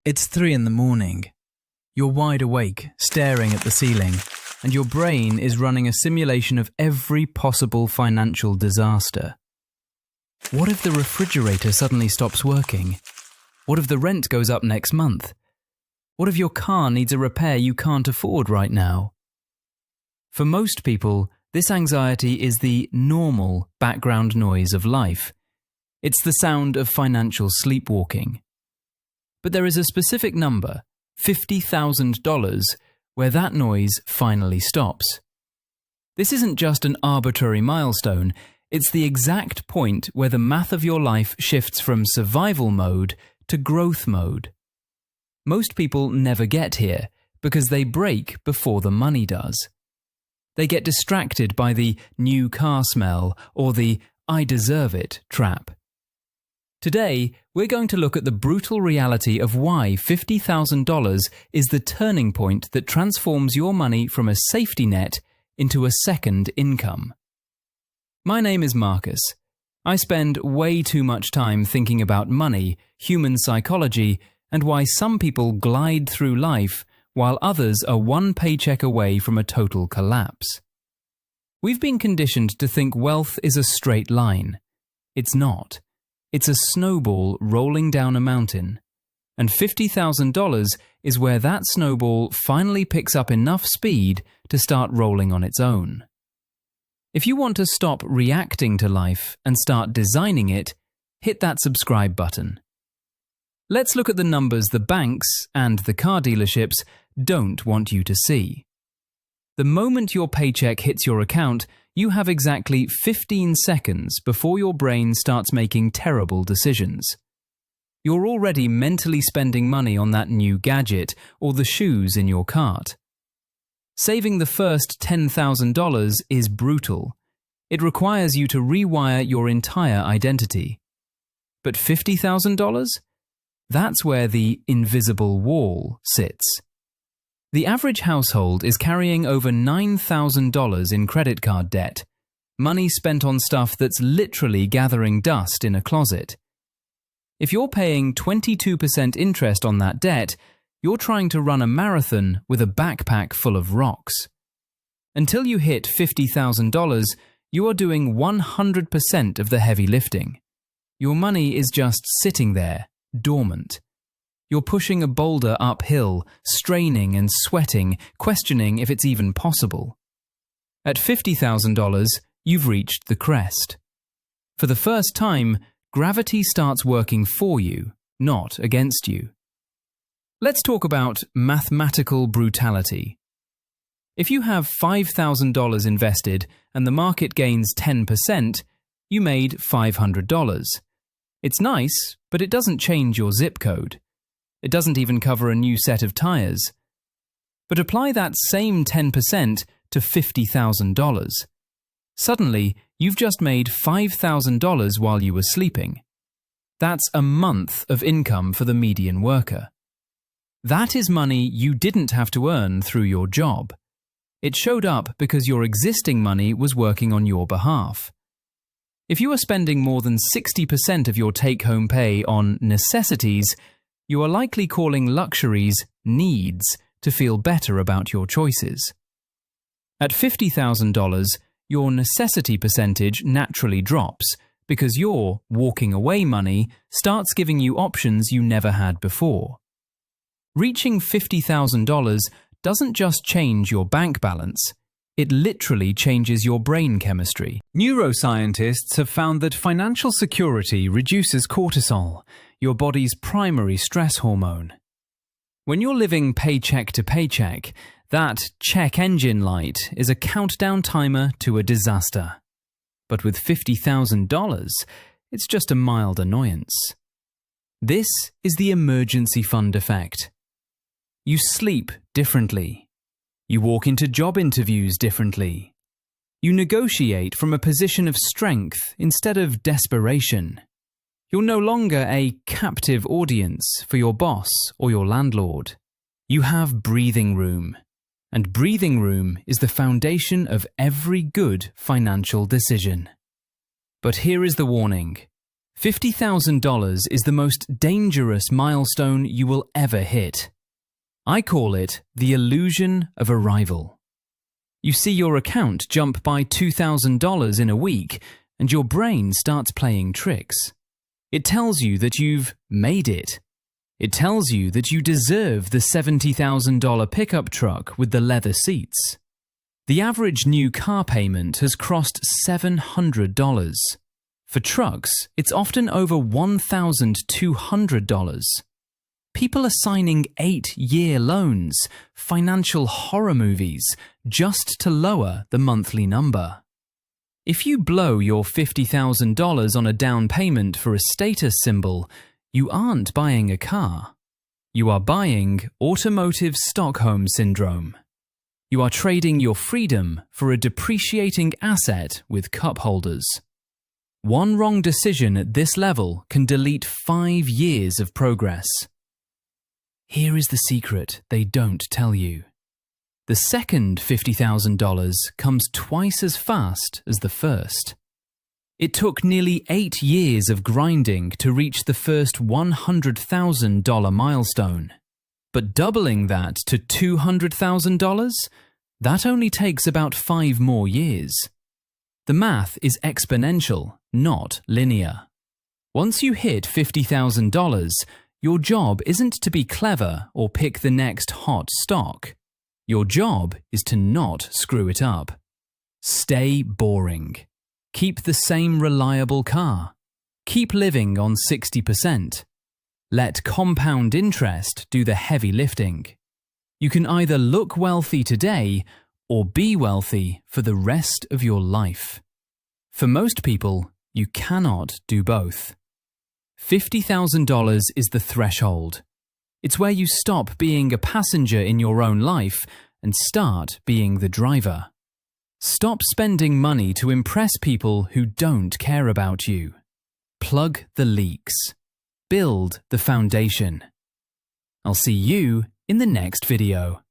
It's 3 in the morning. You're wide awake, staring at the ceiling, and your brain is running a simulation of every possible financial disaster. What if the refrigerator suddenly stops working? What if the rent goes up next month? What if your car needs a repair you can't afford right now? For most people, this anxiety is the normal background noise of life. It's the sound of financial sleepwalking. But there is a specific number, $50,000, where that noise finally stops. This isn't just an arbitrary milestone, it's the exact point where the math of your life shifts from survival mode to growth mode. Most people never get here because they break before the money does. They get distracted by the new car smell or the "I deserve it" trap. Today, we're going to look at the brutal reality of why $50,000 is the turning point that transforms your money from a safety net into a second income. My name is Marcus. I spend way too much time thinking about money, human psychology, and why some people glide through life while others are one paycheck away from a total collapse. We've been conditioned to think wealth is a straight line. It's not. It's a snowball rolling down a mountain, and $50,000 is where that snowball finally picks up enough speed to start rolling on its own. If you want to stop reacting to life and start designing it, hit that subscribe button. Let's look at the numbers the banks and the car dealerships don't want you to see. The moment your paycheck hits your account, you have exactly 15 seconds before your brain starts making terrible decisions. You're already mentally spending money on that new gadget or the shoes in your cart. Saving the first $10,000 is brutal. It requires you to rewire your entire identity. But $50,000? That's where the invisible wall sits. The average household is carrying over $9,000 in credit card debt, money spent on stuff that's literally gathering dust in a closet. If you're paying 22% interest on that debt, you're trying to run a marathon with a backpack full of rocks. Until you hit $50,000, you are doing 100% of the heavy lifting. Your money is just sitting there, dormant. You're pushing a boulder uphill, straining and sweating, questioning if it's even possible. At $50,000, you've reached the crest. For the first time, gravity starts working for you, not against you. Let's talk about mathematical brutality. If you have $5,000 invested and the market gains 10%, you made $500. It's nice, but it doesn't change your zip code. It doesn't even cover a new set of tires. But apply that same 10% to $50,000. Suddenly, you've just made $5,000 while you were sleeping. That's a month of income for the median worker. That is money you didn't have to earn through your job. It showed up because your existing money was working on your behalf. If you are spending more than 60% of your take-home pay on necessities, you are likely calling luxuries needs to feel better about your choices. At $50,000, your necessity percentage naturally drops because your walking away money starts giving you options you never had before. Reaching $50,000 doesn't just change your bank balance, it literally changes your brain chemistry. Neuroscientists have found that financial security reduces cortisol, your body's primary stress hormone. When you're living paycheck to paycheck, that check engine light is a countdown timer to a disaster. But with $50,000, it's just a mild annoyance. This is the emergency fund effect. You sleep differently. You walk into job interviews differently. You negotiate from a position of strength instead of desperation. You're no longer a captive audience for your boss or your landlord. You have breathing room. And breathing room is the foundation of every good financial decision. But here is the warning. $50,000 is the most dangerous milestone you will ever hit. I call it the illusion of arrival. You see your account jump by $2,000 in a week, and your brain starts playing tricks. It tells you that you've made it. It tells you that you deserve the $70,000 pickup truck with the leather seats. The average new car payment has crossed $700. For trucks, it's often over $1,200. People are signing 8-year loans, financial horror movies, just to lower the monthly number. If you blow your $50,000 on a down payment for a status symbol, you aren't buying a car. You are buying automotive Stockholm Syndrome. You are trading your freedom for a depreciating asset with cup holders. One wrong decision at this level can delete 5 years of progress. Here is the secret they don't tell you. The second $50,000 comes twice as fast as the first. It took nearly 8 years of grinding to reach the first $100,000 milestone. But doubling that to $200,000? That only takes about 5 more years. The math is exponential, not linear. Once you hit $50,000, your job isn't to be clever or pick the next hot stock. Your job is to not screw it up. Stay boring. Keep the same reliable car. Keep living on 60%. Let compound interest do the heavy lifting. You can either look wealthy today or be wealthy for the rest of your life. For most people, you cannot do both. $50,000 is the threshold. It's where you stop being a passenger in your own life and start being the driver. Stop spending money to impress people who don't care about you. Plug the leaks. Build the foundation. I'll see you in the next video.